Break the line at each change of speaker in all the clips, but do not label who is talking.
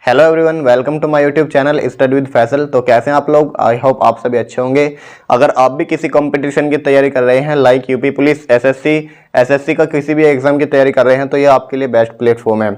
Hello everyone, welcome to my YouTube channel study with Faisal. तो कैसे हैं आप लोग? आई होप आप सभी अच्छे होंगे। अगर आप भी किसी कंपटीशन की तैयारी कर रहे हैं लाइक यूपी पुलिस, एसएससी का किसी भी एग्जाम की तैयारी कर रहे हैं तो ये आपके लिए बेस्ट प्लेटफॉर्म है।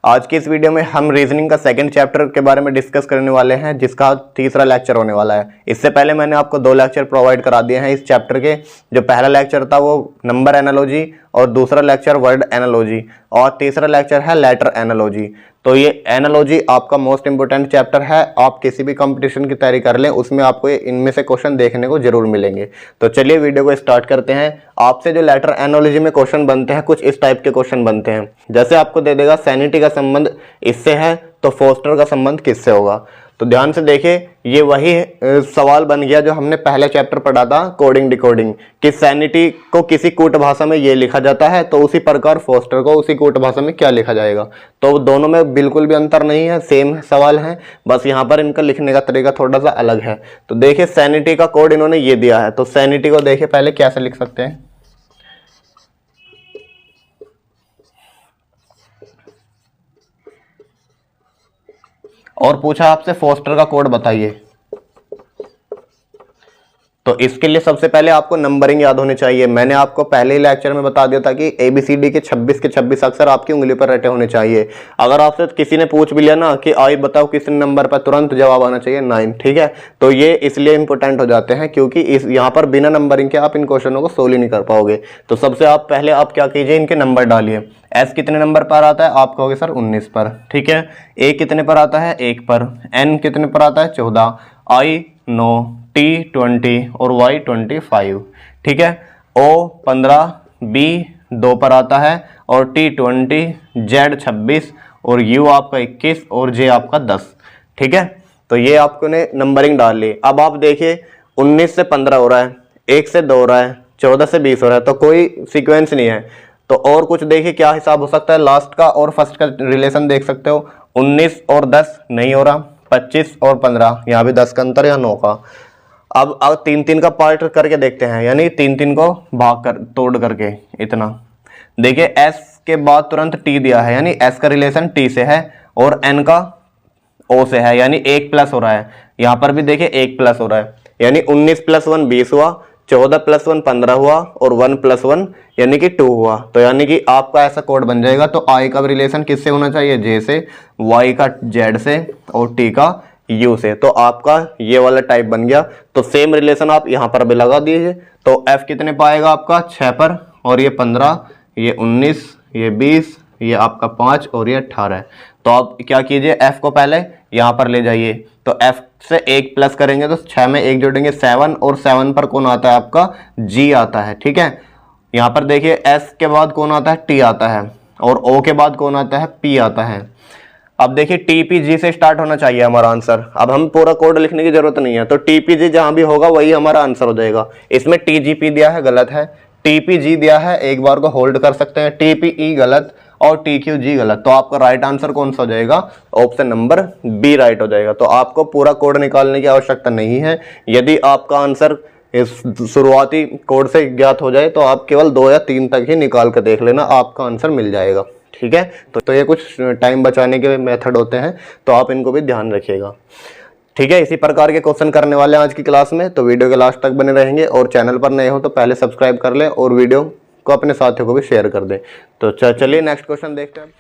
आज की इस वीडियो में हम रीजनिंग का सेकंड चैप्टर के बारे में डिस्कस करने वाले हैं, जिसका तीसरा लेक्चर होने वाला है। इससे पहले मैंने आपको 2 लेक्चर प्रोवाइड करा दिए हैं इस चैप्टर के। जो पहला लेक्चर था वो नंबर एनालॉजी और दूसरा लेक्चर वर्ड एनालॉजी और तीसरा लेक्चर है लेटर एनालॉजी। तो ये एनालॉजी आपका मोस्ट इंपोर्टेंट चैप्टर है। आप किसी भी कंपटीशन की तैयारी कर लें, उसमें आपको इनमें से क्वेश्चन देखने को जरूर मिलेंगे। तो चलिए वीडियो को स्टार्ट करते हैं। आपसे जो लेटर एनालॉजी में क्वेश्चन बनते हैं, कुछ इस टाइप के क्वेश्चन बनते हैं। जैसे आपको दे देगा सैनिटी का संबंध इससे है तो फोस्टर का संबंध किससे होगा। तो ध्यान से देखिए, ये वही सवाल बन गया जो हमने पहले चैप्टर पढ़ा था कोडिंग डिकोडिंग, कि सैनिटी को किसी कूट भाषा में ये लिखा जाता है तो उसी प्रकार फोस्टर को उसी कूट भाषा में क्या लिखा जाएगा। तो दोनों में बिल्कुल भी अंतर नहीं है, सेम सवाल है, बस यहाँ पर इनका लिखने का तरीका थोड़ा सा अलग है। तो देखिए सैनिटी का कोड इन्होंने ये दिया है, तो सैनिटी को देखिए पहले कैसे लिख सकते हैं। और पूछा आपसे फोस्टर का कोड बताइए, तो इसके लिए सबसे पहले आपको नंबरिंग याद होनी चाहिए। मैंने आपको पहले ही लेक्चर में बता दिया था कि ABCD के 26 अक्षर आपकी उंगली पर रटे होने चाहिए। अगर आपसे किसी ने पूछ भी लिया ना कि आई बताओ किस नंबर पर, तुरंत जवाब आना चाहिए 9। ठीक है, तो ये इसलिए इंपॉर्टेंट हो जाते हैं क्योंकि इस यहाँ पर बिना नंबरिंग के आप इन क्वेश्चनों को सोल्व ही नहीं कर पाओगे। तो सबसे आप पहले आप क्या कीजिए, इनके नंबर डालिए। S कितने नंबर पर आता है? आप कहोगे सर 19 पर। ठीक है, A कितने पर आता है? 1 पर। N कितने पर आता है? 14। I 9, T 20 और Y 25। ठीक है, O 15, B 2 पर आता है और T 20, Z 26 और U आपका 21 और J आपका 10। ठीक है, तो ये आपको ने नंबरिंग डाल ली। अब आप देखिए 19 से 15 हो रहा है, 1 से 2 हो रहा है, 14 से 20 हो रहा है, तो कोई सीक्वेंस नहीं है। तो और कुछ देखिए क्या हिसाब हो सकता है, लास्ट का और फर्स्ट का रिलेशन देख सकते हो। 19 और 10 नहीं हो रहा, 25 और 15, यहाँ भी 10 का अंतर या 9 का। अब 3-3 का पार्ट करके देखते हैं, यानी 3-3 को भाग कर तोड़ करके इतना। देखिए S के बाद तुरंत T दिया है, यानी S का रिलेशन T से है और N का O से है, यानी 1 प्लस हो रहा है। यहाँ पर भी देखिए 1 प्लस हो रहा है, यानी 19 + 1 20 हुआ, 14 + 1 15 हुआ और 1 + 1 यानी कि 2 हुआ। तो यानी कि आपका ऐसा कोड बन जाएगा। तो I का रिलेशन किससे होना चाहिए? J से, Y का Z से और T का U से। तो आपका ये वाला टाइप बन गया। तो सेम रिलेशन आप यहाँ पर भी लगा दीजिए। तो F कितने पाएगा आपका? 6 पर, और ये 15, ये 19, ये 20, ये आपका 5 और ये 18 है। तो आप क्या कीजिए, F को पहले यहाँ पर ले जाइए। तो F से 1 प्लस करेंगे तो 6 में 1 जोड़ेंगे 7, और 7 पर कौन आता है? आपका G आता है। ठीक है, यहाँ पर देखिए S के बाद कौन आता है? T आता है, और O के बाद कौन आता है? P आता है। अब देखिए TPG से स्टार्ट होना चाहिए हमारा आंसर। अब हम पूरा कोड लिखने की जरूरत नहीं है, तो TPG जहां भी होगा वही हमारा आंसर हो जाएगा। इसमें TGP दिया है, गलत है। TPG दिया है, एक बार को होल्ड कर सकते हैं। TPE गलत और TQG गलत। तो आपका राइट आंसर कौन सा हो जाएगा? ऑप्शन नंबर B राइट हो जाएगा। तो आपको पूरा कोड निकालने की आवश्यकता नहीं है। यदि आपका आंसर इस शुरुआती कोड से ज्ञात हो जाए तो आप केवल 2 या 3 तक ही निकाल कर देख लेना, आपका आंसर मिल जाएगा। ठीक है, तो ये कुछ टाइम बचाने के मेथड होते हैं, तो आप इनको भी ध्यान रखिएगा। ठीक है, इसी प्रकार के क्वेश्चन करने वाले हैं आज की क्लास में। तो वीडियो के लास्ट तक बने रहेंगे, और चैनल पर नए हो तो पहले सब्सक्राइब कर लें और वीडियो को अपने साथियों को भी शेयर कर दें। तो चलिए नेक्स्ट क्वेश्चन देखते हैं।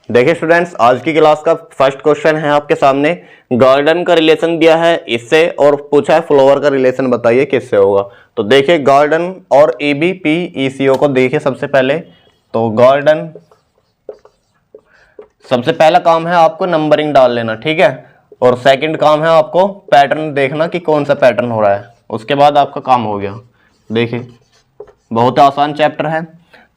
देखिए स्टूडेंट्स, आज की क्लास का फर्स्ट क्वेश्चन है आपके सामने। गार्डन का रिलेशन दिया है इससे, और पूछा है फ्लावर का रिलेशन बताइए किससे होगा। तो देखिए गार्डन और ABPECO को देखिए सबसे पहले। तो गार्डन, सबसे पहला काम है आपको नंबरिंग डाल लेना। ठीक है, और सेकंड काम है आपको पैटर्न देखना कि कौन सा पैटर्न हो रहा है, उसके बाद आपका काम हो गया। देखिए बहुत आसान चैप्टर है।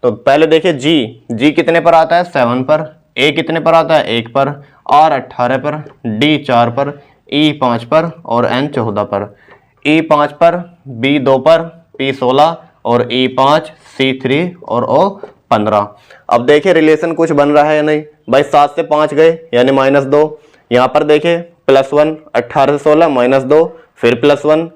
तो पहले देखिए जी कितने पर आता है? 7 पर। A कितने पर आता है? 1 पर। R 18 पर, D 4 पर, E 5 पर और N 14 पर। E 5 पर, B 2 पर, P 16 और E 5, C 3 और O 15। अब देखिए रिलेशन कुछ बन रहा है या नहीं भाई। 7 से 5 गए यानी -2। यहाँ पर देखिए +1, 18 से 16 -2, फिर +1,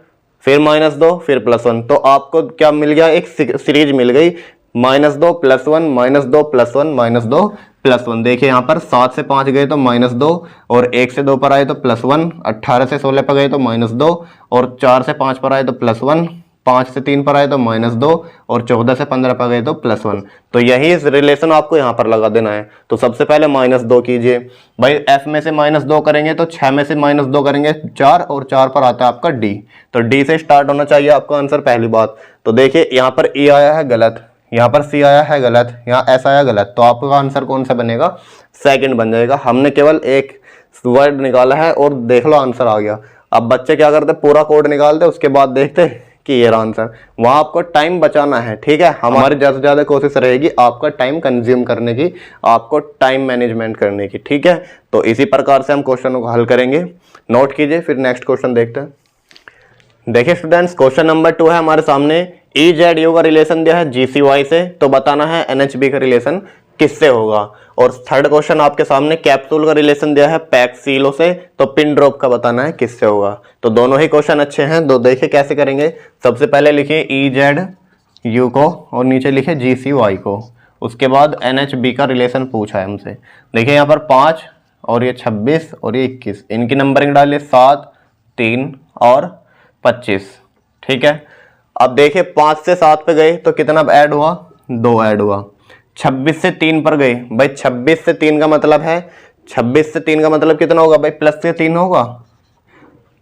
फिर -2, फिर +1। तो आपको क्या मिल गया? एक सीरीज मिल गई, -2 +1 -2 +1 -2 +1। देखिए यहाँ पर 7 से 5 गए तो -2, और 1 से 2 पर आए तो +1, 18 से 16 पर गए तो -2, और 4 से 5 पर आए तो +1, 5 से 3 पर आए तो -2, और 14 से 15 पर गए तो +1। तो यही रिलेशन आपको यहाँ पर लगा देना है। तो सबसे पहले -2 कीजिए भाई, f में से -2 करेंगे तो 6 में से -2 करेंगे 4, और 4 पर आता है आपका d। तो d से स्टार्ट होना चाहिए आपका आंसर, पहली बात। तो देखिए यहाँ पर e आया है गलत, यहाँ पर c आया है गलत, यहाँ s आया गलत, तो आपका आंसर कौन सा बनेगा? सेकंड बन जाएगा। हमने केवल एक वर्ड निकाला है और देख लो आंसर आ गया। अब बच्चे क्या करते, पूरा कोड निकालते, उसके बाद देखते कि ये रहा आंसर। वहां आपको टाइम बचाना है, ठीक है। हमारी ज्यादा से ज्यादा कोशिश रहेगी आपका टाइम कंज्यूम करने की, आपको टाइम मैनेजमेंट करने की, ठीक है। तो इसी प्रकार से हम क्वेश्चनों को हल करेंगे। नोट कीजिए, फिर नेक्स्ट क्वेश्चन देखते हैं। देखिए स्टूडेंट्स, क्वेश्चन नंबर 2 है हमारे सामने। EZU का रिलेशन दिया है GCY से, तो बताना है NHB का रिलेशन किससे होगा। और थर्ड क्वेश्चन आपके सामने कैप्सूल का रिलेशन दिया है पैक्सिलो से, तो पिन ड्रॉप का बताना है किससे होगा। तो दोनों ही क्वेश्चन अच्छे हैं। दो देखिए कैसे करेंगे। सबसे पहले लिखिए EZU को और नीचे लिखिए GCY को, उसके बाद NHB का रिलेशन पूछा है हमसे। देखिए यहाँ पर 5 और ये 26 और ये 21, इनकी नंबरिंग डालिए 7, 3 और 25, ठीक है। अब देखिए 5 से 7 पे गए तो कितना ऐड हुआ? 2 ऐड हुआ। 26 से 3 पर गए भाई, 26 से 3 का मतलब है, 26 से 3 का मतलब कितना होगा भाई? प्लस से 3 होगा।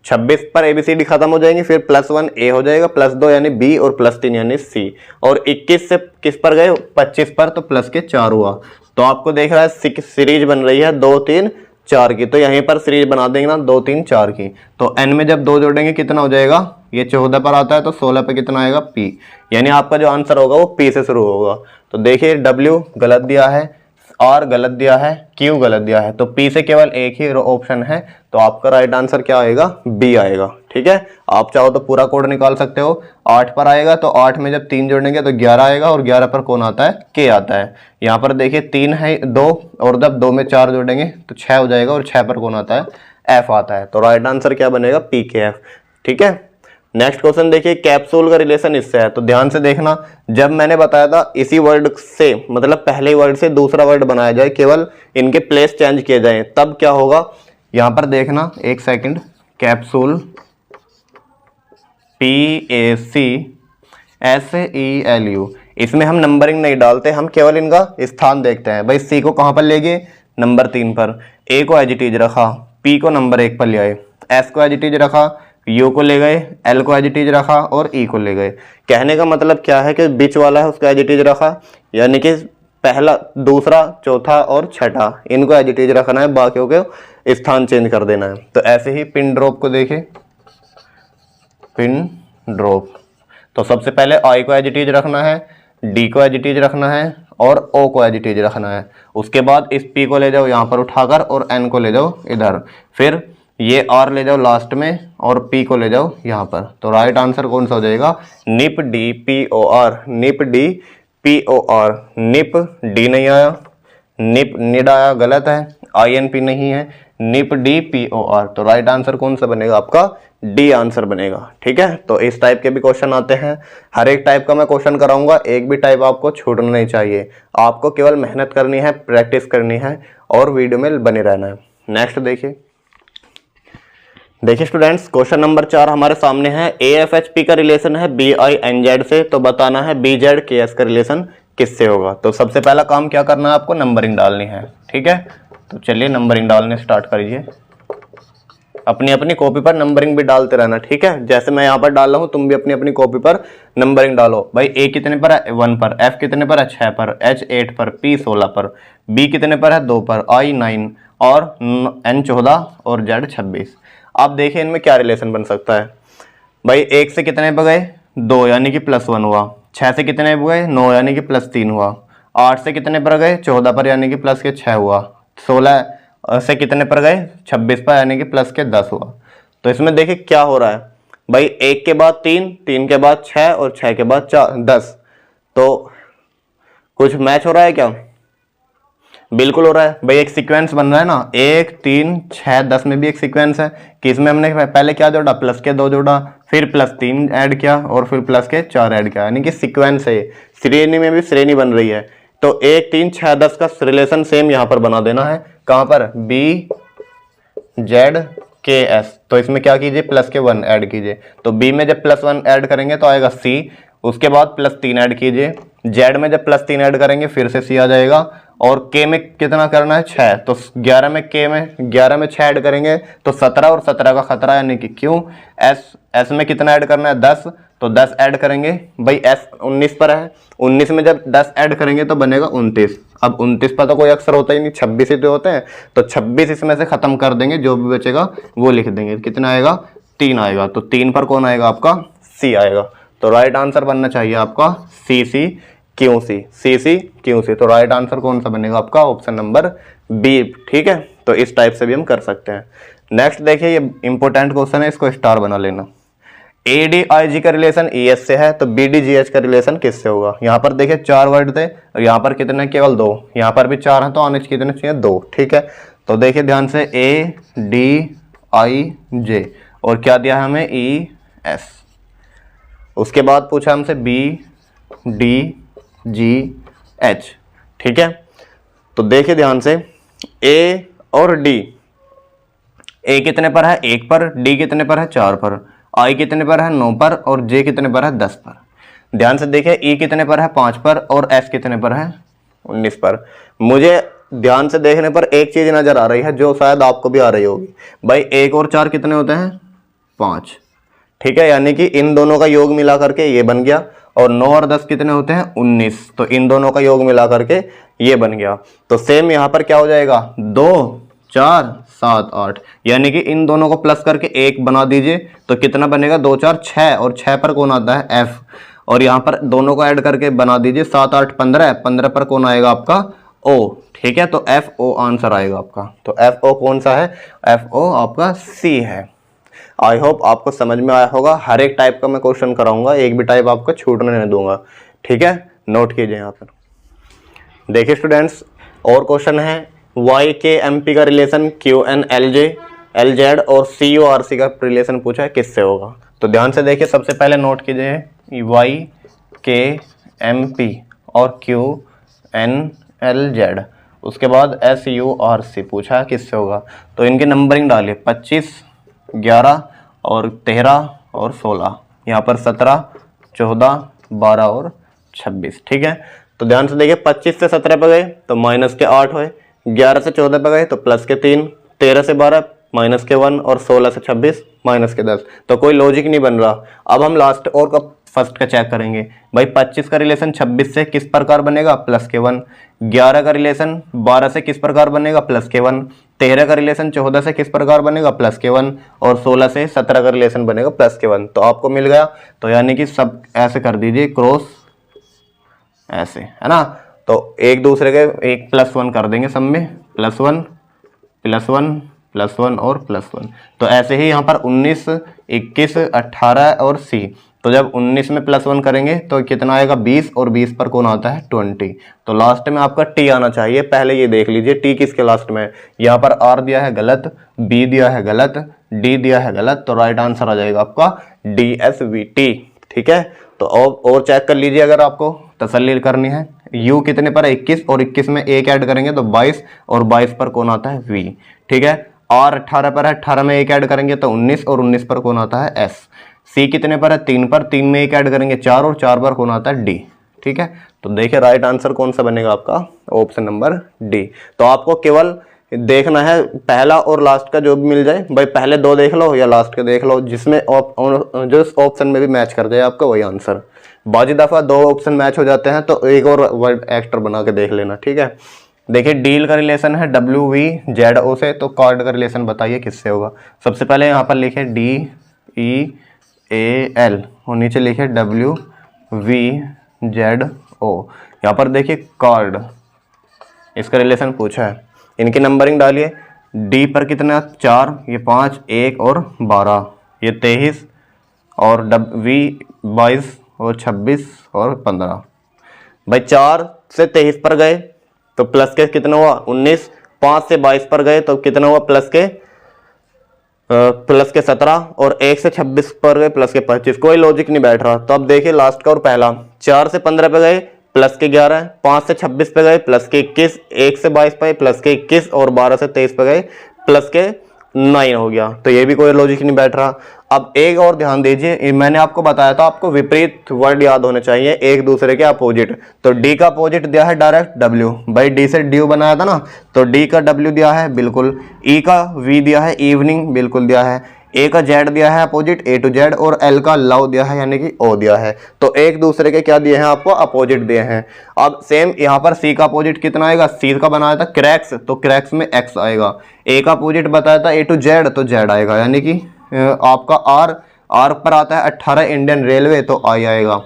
26 पर ABCD खत्म हो जाएंगी, फिर +1 A हो जाएगा, +2 यानी B, और +3 यानी C। और 21 से किस पर गए? 25 पर, तो प्लस के 4 हुआ। तो आपको देख रहा है सीरीज बन रही है 2, 3, 4 की, तो यहीं पर सीरीज बना देंगे ना 2, 3, 4 की। तो n में जब 2 जोड़ेंगे कितना हो जाएगा? ये 14 पर आता है, तो 16 पे कितना आएगा? P। यानी आपका जो आंसर होगा वो P से शुरू होगा। तो देखिए W गलत दिया है, R गलत दिया है, Q गलत दिया है, तो P से केवल एक ही ऑप्शन है। तो आपका राइट आंसर क्या आएगा? B आएगा, ठीक है। आप चाहो तो पूरा कोड निकाल सकते हो। 8 पर आएगा तो 8 में जब 3 जोड़ेंगे तो 11 आएगा, और 11 पर कौन आता है? K आता है। यहाँ पर देखिए 3 है 2, और जब 2 में 4 जोड़ेंगे तो 6 हो जाएगा, और 6 पर कौन आता है? F आता है। तो राइट आंसर क्या बनेगा? PKF, ठीक है। नेक्स्ट क्वेश्चन देखिए, कैप्सूल का रिलेशन इससे है, तो ध्यान से देखना। जब मैंने बताया था इसी वर्ड से, मतलब पहले वर्ड से दूसरा वर्ड बनाया जाए, केवल इनके प्लेस चेंज किए जाए, तब क्या होगा? यहां पर देखना, एक सेकंड। कैप्सूल PACSELU, इसमें हम नंबरिंग नहीं डालते, हम केवल इनका स्थान देखते हैं। भाई C को कहां पर ले गए? नंबर 3 पर। A को एज इट इज रखा, P को नंबर 1 पर ले आए, S को एज इट इज रखा, U को ले गए, L को एज इट इज रखा, और E को ले गए। कहने का मतलब क्या है कि बीच वाला है उसको एज इट इज रखा, यानी कि पहला, दूसरा, चौथा और छठा, इनको एज इट इज रखना है, बाकियों के स्थान चेंज कर देना है। तो ऐसे ही पिन ड्रॉप को देखें, पिन ड्रॉप, तो सबसे पहले I को एज इट इज रखना है, D को एज इट इज रखना है, और O को एज इट इज रखना है। उसके बाद इस P को ले जाओ यहाँ पर उठाकर, और N को ले जाओ इधर, फिर ये R ले जाओ लास्ट में, और P को ले जाओ यहाँ पर। तो राइट आंसर कौन सा हो जाएगा? निप DPOR, निप DPOR। निप D नहीं आया, निप निड आया, गलत है। INP नहीं है, निप DPOR। तो राइट आंसर कौन सा बनेगा? आपका D आंसर बनेगा, ठीक है। तो इस टाइप के भी क्वेश्चन आते हैं। हर एक टाइप का मैं क्वेश्चन कराऊंगा, एक भी टाइप आपको छूटना नहीं चाहिए। आपको केवल मेहनत करनी है, प्रैक्टिस करनी है, और वीडियो में बने रहना है। नेक्स्ट देखिए स्टूडेंट्स, क्वेश्चन नंबर 4 हमारे सामने है। AFHP का रिलेशन है BINZ से, तो बताना है BZKS का रिलेशन किससे होगा। तो सबसे पहला काम क्या करना है? आपको नंबरिंग डालनी है, ठीक है। तो चलिए नंबरिंग डालने स्टार्ट करिए। अपनी अपनी कॉपी पर नंबरिंग भी डालते रहना, ठीक है। जैसे मैं यहाँ पर डाल रहा हूँ, तुम भी अपनी अपनी कॉपी पर नंबरिंग डालो। भाई A कितने पर है? 1 पर। F कितने पर है? 6 पर। H 8 पर। P 16 पर। B कितने पर है? 2 पर। I 9, और N 14, और Z 26। आप देखिए इनमें क्या रिलेशन बन सकता है। भाई 1 से कितने पर गए? 2, यानी कि +1 हुआ। 6 से कितने पर गए? 9, यानी कि +3 हुआ। 8 से कितने पर गए? 14 पर, यानी कि प्लस के 6 हुआ। 16 से कितने पर गए? 26 पर, यानी कि प्लस के 10 हुआ। तो इसमें देखिए क्या हो रहा है। भाई 1 के बाद 3, 3 के बाद 6, और 6 के बाद 10। तो कुछ मैच हो रहा है क्या? बिल्कुल हो रहा है। भाई एक सीक्वेंस बन रहा है ना, 1, 3, 6, 10 में भी एक सीक्वेंस है कि इसमें हमने पहले क्या जोड़ा? प्लस के 2 जोड़ा, फिर +3 ऐड किया, और फिर प्लस के 4 ऐड किया, यानी कि सीक्वेंस है। श्रेणी में भी श्रेणी बन रही है। तो 1 3 6 10 का रिलेशन सेम यहां पर बना देना है। कहां पर? बी जेड के एस। तो इसमें क्या कीजिए, प्लस के 1 ऐड कीजिए। तो बी में जब प्लस 1 ऐड करेंगे तो आएगा सी, उसके बाद प्लस 3 ऐड कीजिए। जेड में जब प्लस 3 ऐड करेंगे फिर से सी आ जाएगा। और के में कितना करना है? 6। तो 11 में के में 11 में 6 ऐड करेंगे तो 17 और 17 का खतरा, यानी कि क्यों। एस में कितना ऐड करना है? 10। तो 10 ऐड करेंगे भाई, एस 19 पर है, 19 में जब 10 ऐड करेंगे तो बनेगा 29। अब 29 पर तो कोई अक्षर होता ही नहीं, 26 ही तो होते हैं। तो 26 इसमें से खत्म कर देंगे, जो भी बचेगा वो लिख देंगे। कितना आएगा? 3 आएगा। तो 3 पर कौन आएगा आपका? सी आएगा। तो राइट आंसर बनना चाहिए आपका सी सी क्यू सी, सी सी क्यू सी। तो राइट आंसर कौन सा बनेगा आपका? Option number B. ठीक है, तो इस टाइप से भी हम कर सकते हैं। नेक्स्ट देखिए, ये इंपॉर्टेंट क्वेश्चन है, इसको स्टार बना लेना। ADIG का रिलेशन ES से है, तो BDGH का रिलेशन किससे होगा? यहाँ पर देखिए 4 वर्ड थे और यहाँ पर कितने? केवल 2। यहाँ पर भी 4 हैं तो आने कितने चाहिए? 2। ठीक है, तो देखिए ध्यान से, ADIJ और क्या दिया है हमें? ES। उसके बाद पूछा हमसे BDGH। ठीक है, तो देखिए ध्यान से, A और D, A कितने पर है? 1 पर। D कितने पर है? 4 पर। I कितने पर है? 9 पर। और J कितने पर है? 10 पर। ध्यान से देखिए, E कितने पर है? 5 पर। और S कितने पर है? 19 पर। मुझे ध्यान से देखने पर एक चीज नजर आ रही है जो शायद आपको भी आ रही होगी भाई, 1 और 4 कितने होते हैं? 5। ठीक है, यानी कि इन दोनों का योग मिला करके ये बन गया। और 9 और 10 कितने होते हैं? 19। तो इन दोनों का योग मिला करके ये बन गया। तो सेम यहाँ पर क्या हो जाएगा? 2 4 7 8, यानी कि इन दोनों को प्लस करके 1 बना दीजिए। तो कितना बनेगा? 2 4 6। और 6 पर कौन आता है? F। और यहाँ पर दोनों को ऐड करके बना दीजिए 7 8 15। 15 पर कौन आएगा आपका? O। ठीक है, तो FO आंसर आएगा आपका। तो FO कौन सा है? FO आपका C है। आई होप आपको समझ में आया होगा। हर एक टाइप का मैं क्वेश्चन कराऊंगा, एक भी टाइप आपको छूटने नहीं दूंगा। ठीक है, नोट कीजिए यहाँ पर। देखिए स्टूडेंट्स, और क्वेश्चन है, YKMP का रिलेशन QNLJ LZ और CURC का रिलेशन पूछा है, किससे होगा? तो ध्यान से देखिए, सबसे पहले नोट कीजिए YKMP और QNLZ, उसके बाद SURC पूछा है किससे होगा। तो इनकी नंबरिंग डालिए, 25 11 और 13 और 16। यहाँ पर 17 14 12 और 26। ठीक है, तो ध्यान से देखिए, 25 से 17 पे गए तो माइनस के 8 हुए, 11 से 14 पे गए तो प्लस के 3, 13 से 12 माइनस के 1 और 16 से 26 माइनस के 10। तो कोई लॉजिक नहीं बन रहा। अब हम लास्ट और का फर्स्ट का चेक करेंगे भाई। 25 का रिलेशन 26 से किस प्रकार बनेगा? प्लस के 1। 11 का रिलेशन 12 से किस प्रकार बनेगा? प्लस के 1। 13 का रिलेशन 14 से किस प्रकार बनेगा? प्लस के 1। और 16 से 17 का रिलेशन बनेगा प्लस के 1। तो आपको मिल गया। तो यानी कि सब ऐसे कर दीजिए, क्रॉस ऐसे, है ना। तो एक दूसरे के एक +1 कर देंगे सब में, +1 +1 +1 और +1। तो ऐसे ही यहाँ पर 19 21 18 और C। तो जब 19 में +1 करेंगे तो कितना आएगा? 20। और 20 पर कौन आता है? 20। तो लास्ट में आपका T आना चाहिए। पहले ये देख लीजिए T किसके लास्ट में है। यहाँ पर R दिया है गलत, B दिया है गलत, D दिया है गलत। तो राइट आंसर आ जाएगा आपका DSVT। ठीक है, तो और चेक कर लीजिए अगर आपको तसल्ली करनी है। U कितने पर है? 21। और 21 में 1 ऐड करेंगे तो 22। और 22 पर कौन आता है? V। ठीक है, R 18 पर है, 18 में 1 ऐड करेंगे तो 19। और 19 पर कौन आता है? S। C कितने पर है? 3 पर, 3 में 1 ऐड करेंगे 4। और 4 पर कौन आता है? D। ठीक है, तो देखिए राइट आंसर कौन सा बनेगा आपका? Option number D। तो आपको केवल देखना है पहला और लास्ट का जो भी मिल जाए भाई, पहले 2 देख लो या लास्ट के देख लो, जिसमें जो ऑप्शन में भी मैच कर जाए आपका वही आंसर। बाजी दफा 2 ऑप्शन मैच हो जाते हैं तो एक और वर्ड एक्स्ट्रा बना के देख लेना। ठीक है, देखिए डील का रिलेशन है WVZO से, तो कार्ड का रिलेशन बताइए किससे होगा। सबसे पहले यहाँ पर लिखे DEAL और नीचे लिखे WVZO। यहाँ पर देखिए कार्ड, इसका रिलेशन पूछा है। इनकी नंबरिंग डालिए, D पर कितना? 4, ये 5 1 और 12, ये 23 और V 22 और 26 और 15। भाई 4 से 23 पर गए तो प्लस के कितना हुआ? 19। 5 से 22 पर गए तो कितना हुआ? प्लस के 17। और 1 से 26 पर गए प्लस के 25। कोई लॉजिक नहीं बैठ रहा। तो अब देखिए लास्ट का और पहला, 4 से 15 पे गए प्लस के 11, 5 से 26 पे गए प्लस के 21, 1 से 22 पे प्लस के 21 और 12 से 23 पे गए प्लस के 9 हो गया। तो ये भी कोई लॉजिक नहीं बैठ रहा। अब एक और ध्यान दीजिए, मैंने आपको बताया था आपको विपरीत वर्ड याद होने चाहिए एक दूसरे के अपोजिट। तो डी का अपोजिट दिया है डायरेक्ट डब्ल्यू, भाई डी से ड्यू बनाया था ना, तो डी का डब्ल्यू दिया है बिल्कुल, ई का वी दिया है इवनिंग बिल्कुल दिया है, ए का जेड दिया है अपोजिट ए टू जेड, और एल का लव दिया है यानी कि ओ दिया है। तो एक दूसरे के क्या दिए हैं आपको, अपोजिट दिए हैं। अब सेम यहाँ पर सी का अपोजिट कितना आएगा, सी का बनाया था क्रैक्स, तो क्रैक्स में एक्स आएगा। ए का अपोजिट बताया था ए टू जेड, तो जेड आएगा, यानी कि आपका आर पर आता है 18 इंडियन रेलवे, तो आई आएगा।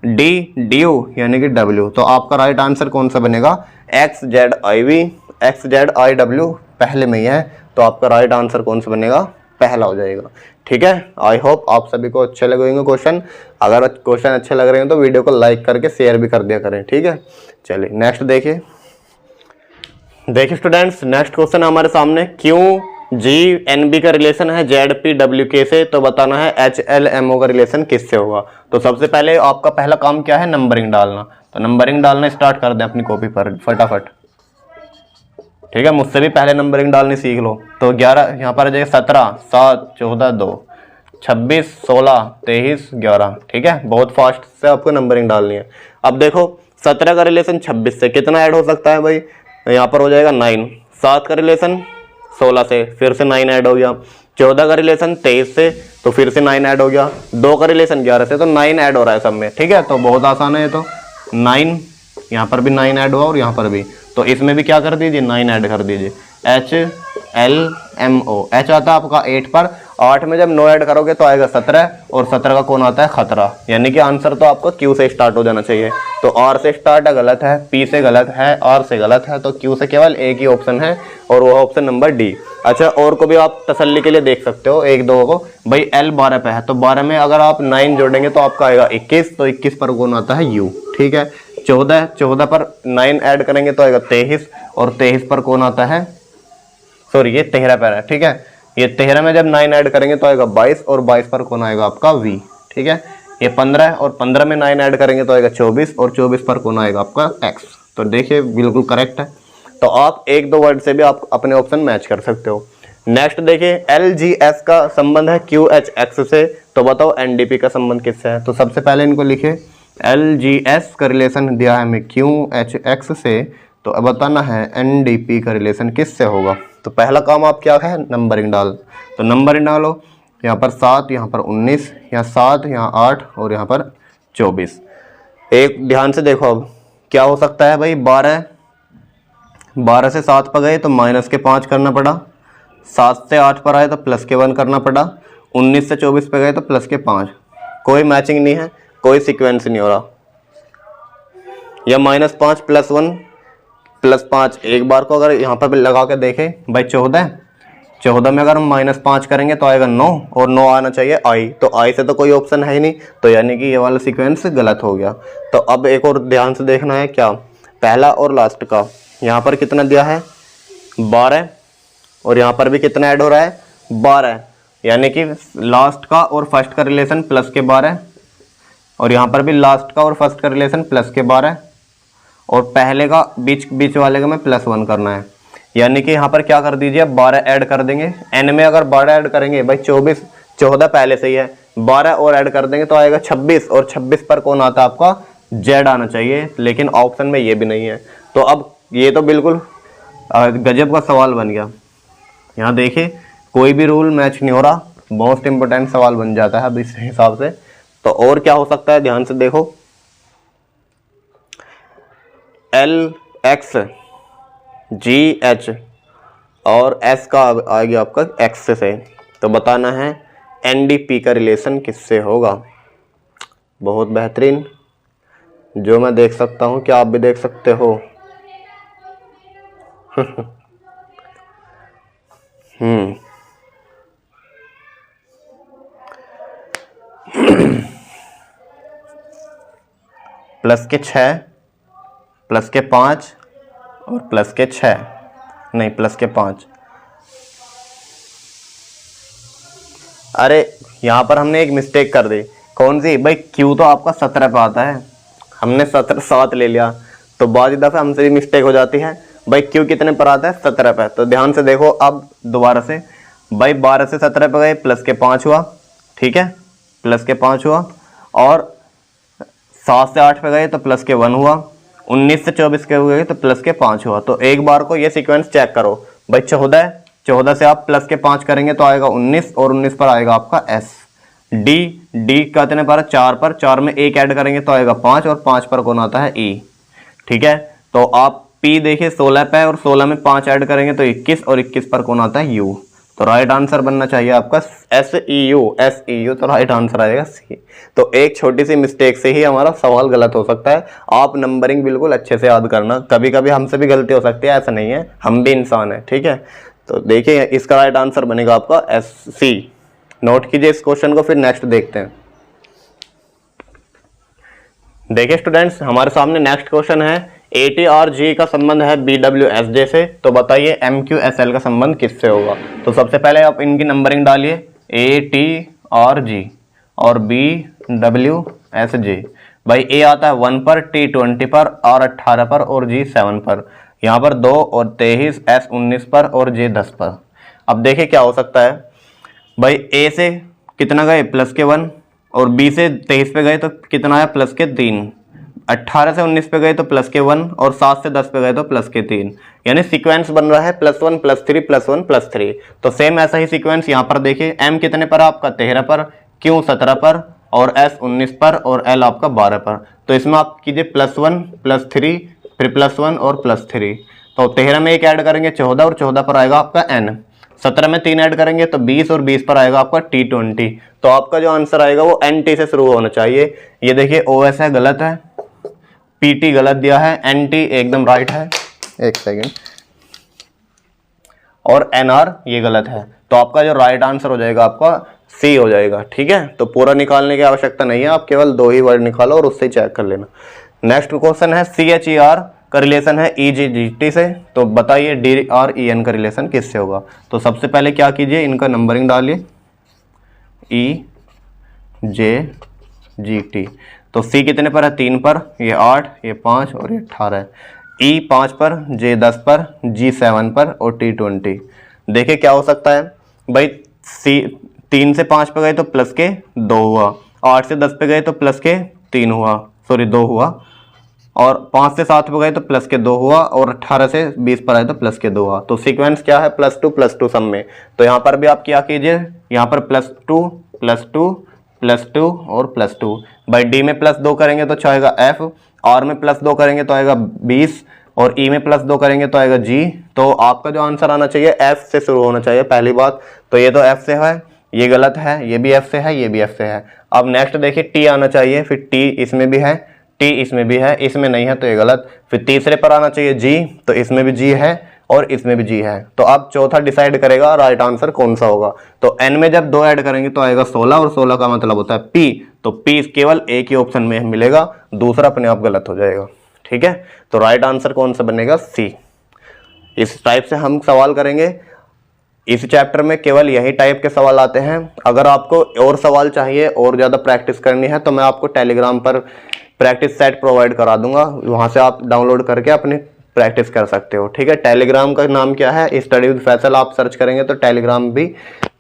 डी ड्यू यानी कि डब्ल्यू, तो आपका राइट आंसर कौन सा बनेगा, X Z I V, X Z I W पहले में ही है, तो आपका राइट आंसर कौन सा बनेगा, पहला हो जाएगा। ठीक है, आई होप आप सभी को अच्छे लगे होंगे क्वेश्चन। अगर क्वेश्चन अच्छे लग रहे हैं तो वीडियो को लाइक करके शेयर भी कर दिया करें। ठीक है, चलिए नेक्स्ट देखिए स्टूडेंट्स, नेक्स्ट क्वेश्चन है हमारे सामने, क्यों जी एन बी का रिलेशन है जेड पी डब्ल्यू के से, तो बताना है एच एल एम ओ का रिलेशन किससे होगा। तो सबसे पहले आपका पहला काम क्या है, नंबरिंग डालना। तो नंबरिंग डालना स्टार्ट कर दें अपनी कॉपी पर फटाफट। ठीक है, मुझसे भी पहले नंबरिंग डालनी सीख लो। तो 11 यहाँ पर आ जाएगा 17, 7, 14, 2, 26, 16, 23, 11। ठीक है, बहुत फास्ट से आपको नंबरिंग डालनी है। अब देखो 17 का रिलेशन 26 से कितना ऐड हो सकता है भाई, यहाँ पर हो जाएगा 9। 7 का रिलेशन 16 से, फिर से 9 ऐड हो गया। 14 का रिलेशन 23 से, तो फिर से 9 ऐड हो गया। 2 का रिलेशन 11 से, तो 9 ऐड हो रहा है सब में। ठीक है, तो बहुत आसान है ये तो। 9 यहाँ पर भी 9 ऐड हुआ और यहाँ पर भी, तो इसमें भी क्या कर दीजिए 9 ऐड कर दीजिए। H L M O, H आता है आपका 8 पर, 8 में जब 9 ऐड करोगे तो आएगा 17, और 17 का कौन आता है, खतरा, यानी कि आंसर तो आपको क्यू से स्टार्ट हो जाना चाहिए। तो आर से स्टार्ट है गलत है, पी से गलत है, आर से गलत है, तो क्यू से केवल एक ही ऑप्शन है और वो ऑप्शन नंबर डी। अच्छा, और को भी आप तसल्ली के लिए देख सकते हो एक दो को, भाई एल 12 पे है, तो 12 में अगर आप 9 जोड़ेंगे तो आपका आएगा 21, तो 21 पर कौन आता है, यू। ठीक है, 14 पर 9 ऐड करेंगे तो आएगा 23, और 23 पर कौन आता है, सॉरी ये 13 पर है। ठीक है, ये 13 में जब 9 ऐड करेंगे तो आएगा 22, और 22 पर कौन आएगा आपका वी। ठीक है, ये 15 है, और 15 में 9 ऐड करेंगे तो आएगा 24, और 24 पर कौन आएगा आपका एक्स। तो देखिए बिल्कुल करेक्ट है। तो आप एक दो वर्ड से भी आप अपने ऑप्शन मैच कर सकते हो। नेक्स्ट देखिए, एल जी एस का संबंध है क्यू एच एक्स से, तो बताओ एन डी पी का संबंध किससे है। तो सबसे पहले इनको लिखे, एल जी एस का रिलेशन दिया है हमें क्यू एच एक्स से, तो अब बताना है एन डी पी का रिलेशन किससे होगा। तो पहला काम आप क्या है, नंबरिंग डाल। तो नंबरिंग डालो, यहाँ पर 7, यहाँ पर 19, यहाँ 7, यहाँ 8, और यहाँ पर 24। एक ध्यान से देखो, अब क्या हो सकता है भाई, 12 से 7 पर गए तो माइनस के 5 करना पड़ा, 7 से 8 पर आए तो प्लस के 1 करना पड़ा, 19 से 24 पे गए तो प्लस के 5। कोई मैचिंग नहीं है, कोई सीक्वेंस नहीं हो रहा। या -5 + 1 + 5, एक बार को अगर यहाँ पर लगा के देखें भाई 14 में अगर हम -5 करेंगे तो आएगा 9, और 9 आना चाहिए आई, तो आई से तो कोई ऑप्शन है ही नहीं, तो यानी कि ये वाला सीक्वेंस गलत हो गया। तो अब एक और ध्यान से देखना है, क्या पहला और लास्ट का, यहाँ पर कितना दिया है 12, और यहाँ पर भी कितना ऐड हो रहा है 12, यानी कि लास्ट का और फर्स्ट का रिलेशन प्लस के 12, और यहाँ पर भी लास्ट का और फर्स्ट का रिलेशन प्लस के 12, और पहले का बीच वाले का में +1 करना है, यानी कि यहाँ पर क्या कर दीजिए 12 ऐड कर देंगे। एन में अगर 12 ऐड करेंगे भाई 14 पहले से ही है, 12 और ऐड कर देंगे तो आएगा 26, और 26 पर कौन आता है आपका जेड आना चाहिए, लेकिन ऑप्शन में ये भी नहीं है। तो अब ये तो बिल्कुल गजब का सवाल बन गया। यहाँ देखिए कोई भी रूल मैच नहीं हो रहा, मोस्ट इंपोर्टेंट सवाल बन जाता है अब इस हिसाब से। तो और क्या हो सकता है, ध्यान से देखो, एल एक्स जी एच और एस का आ गया आपका एक्स से, तो बताना है एन डी पी का रिलेशन किससे होगा। बहुत बेहतरीन, जो मैं देख सकता हूँ क्या आप भी देख सकते हो। प्लस के 6, प्लस के 5, और प्लस के 6, नहीं प्लस के 5। अरे यहाँ पर हमने एक मिस्टेक कर दी। कौन सी भाई, क्यू तो आपका 17 पे आता है, हमने 7 ले लिया, तो बाज़ दफ़ा हमसे भी मिस्टेक हो जाती है। भाई क्यू कितने पर आता है? 17 पे। तो ध्यान से देखो अब दोबारा से, भाई 12 से 17 पे गए, प्लस के 5 हुआ, ठीक है, प्लस के 5 हुआ। और 7 से 8 पे गए तो प्लस के 1 हुआ, 19 से 24 के हुए तो प्लस के 5 हुआ। तो एक बार को ये सीक्वेंस चेक करो। भाई 14 से आप प्लस के 5 करेंगे तो आएगा 19, और 19 पर आएगा आपका एस। डी कितने पर? 4 पर, 4 में 1 ऐड करेंगे तो आएगा 5, और 5 पर कौन आता है? ई, ठीक है। तो आप पी देखिए 16 पे, और 16 में 5 ऐड करेंगे तो 21, और 21 पर कौन आता है? यू। तो राइट आंसर बनना चाहिए आपका SEU, तो राइट आंसर आएगा सी। तो एक छोटी सी मिस्टेक से ही हमारा सवाल गलत हो सकता है। आप नंबरिंग बिल्कुल अच्छे से याद करना, कभी कभी हमसे भी गलती हो सकती है, ऐसा नहीं है, हम भी इंसान है, ठीक है। तो देखिए इसका राइट आंसर बनेगा आपका SC। नोट कीजिए इस क्वेश्चन को, फिर नेक्स्ट देखते हैं। देखिए स्टूडेंट्स, हमारे सामने नेक्स्ट क्वेश्चन है, ATRG का संबंध है BWSJ से, तो बताइए MQSL का संबंध किससे होगा? तो सबसे पहले आप इनकी नंबरिंग डालिए, ATRG और BWSJ। भाई A आता है 1 पर, T 20 पर, R 18 पर और G 7 पर। यहाँ पर 2 और 23, S 19 पर और J 10 पर। अब देखिए क्या हो सकता है। भाई A से कितना गए? प्लस के 1, और B से 23 पे गए तो कितना आया? प्लस के 3। 18 से 19 पे गए तो प्लस के 1, और 7 से 10 पे गए तो प्लस के 3। यानी सीक्वेंस बन रहा है +1 +3 +1 +3। तो सेम ऐसा ही सीक्वेंस यहाँ पर देखिए, M कितने पर? आपका 13 पर, Q 17 पर, और S 19 पर, और L आपका 12 पर। तो इसमें आप कीजिए +1 +3 फिर +1 और +3। तो 13 में 1 ऐड करेंगे 14, और 14 पर आएगा आपका N। 17 में 3 ऐड करेंगे तो 20, और 20 पर आएगा आपका T 20। तो आपका जो आंसर आएगा वो NT से शुरू होना चाहिए। ये देखिए OS है, गलत है, PT गलत दिया है, NT एकदम राइट है, एक सेकेंड, और NR ये गलत है। तो आपका जो राइट आंसर हो जाएगा आपका C हो जाएगा, ठीक है। तो पूरा निकालने की आवश्यकता नहीं है, आप केवल 2 ही वर्ड निकालो और उससे चेक कर लेना। नेक्स्ट क्वेश्चन है, CHER का रिलेशन है EGGT से, तो बताइए DREN का रिलेशन किससे होगा? तो सबसे पहले क्या कीजिए, इनका नंबरिंग डालिए, EJGT। तो C कितने पर है? 3 पर, ये 8, ये 5 और ये 18 है। E 5 पर, J 10 पर, G 7 पर और T 20। देखिए क्या हो सकता है भाई, C 3 से 5 पे गए तो प्लस के 2 हुआ, 8 से 10 पे गए तो प्लस के 3 हुआ, सॉरी 2 हुआ, और 5 से 7 पे गए तो प्लस के 2 हुआ, और 18 से 20 पर आए तो प्लस के 2 हुआ। तो सीक्वेंस क्या है? +2 सब में। तो यहाँ पर भी आप क्या कीजिए, यहाँ पर +2 +2 +2 और +2। भाई D में +2 करेंगे तो आएगा F, R में +2 करेंगे तो आएगा 20, और E में +2 करेंगे तो आएगा G। तो आपका जो आंसर आना चाहिए F से शुरू होना चाहिए, पहली बात तो ये तो F से है, ये गलत है, ये भी F से है, ये भी F से है। अब नेक्स्ट देखिए T आना चाहिए, फिर T इसमें भी है, T इसमें भी है, इसमें नहीं है तो ये गलत। फिर तीसरे पर आना चाहिए G, तो इसमें भी G है और इसमें भी G है। तो अब चौथा डिसाइड करेगा राइट आंसर कौन सा होगा। तो N में जब 2 ऐड करेंगे तो आएगा 16, और 16 का मतलब होता है P। तो P केवल एक ही ऑप्शन में मिलेगा, दूसरा अपने आप गलत हो जाएगा, ठीक है। तो राइट आंसर कौन सा बनेगा? C। इस टाइप से हम सवाल करेंगे। इस चैप्टर में केवल यही टाइप के सवाल आते हैं। अगर आपको और सवाल चाहिए और ज़्यादा प्रैक्टिस करनी है तो मैं आपको टेलीग्राम पर प्रैक्टिस सेट प्रोवाइड करा दूंगा, वहाँ से आप डाउनलोड करके अपनी प्रैक्टिस कर सकते हो, ठीक है। टेलीग्राम का नाम क्या है? Study with Faisal. आप सर्च करेंगे तो टेलीग्राम भी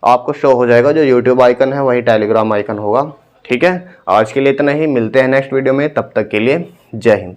आपको शो हो जाएगा, जो यूट्यूब आइकन है वही टेलीग्राम आइकन होगा, ठीक है। आज के लिए इतना ही, मिलते हैं नेक्स्ट वीडियो में, तब तक के लिए जय हिंद।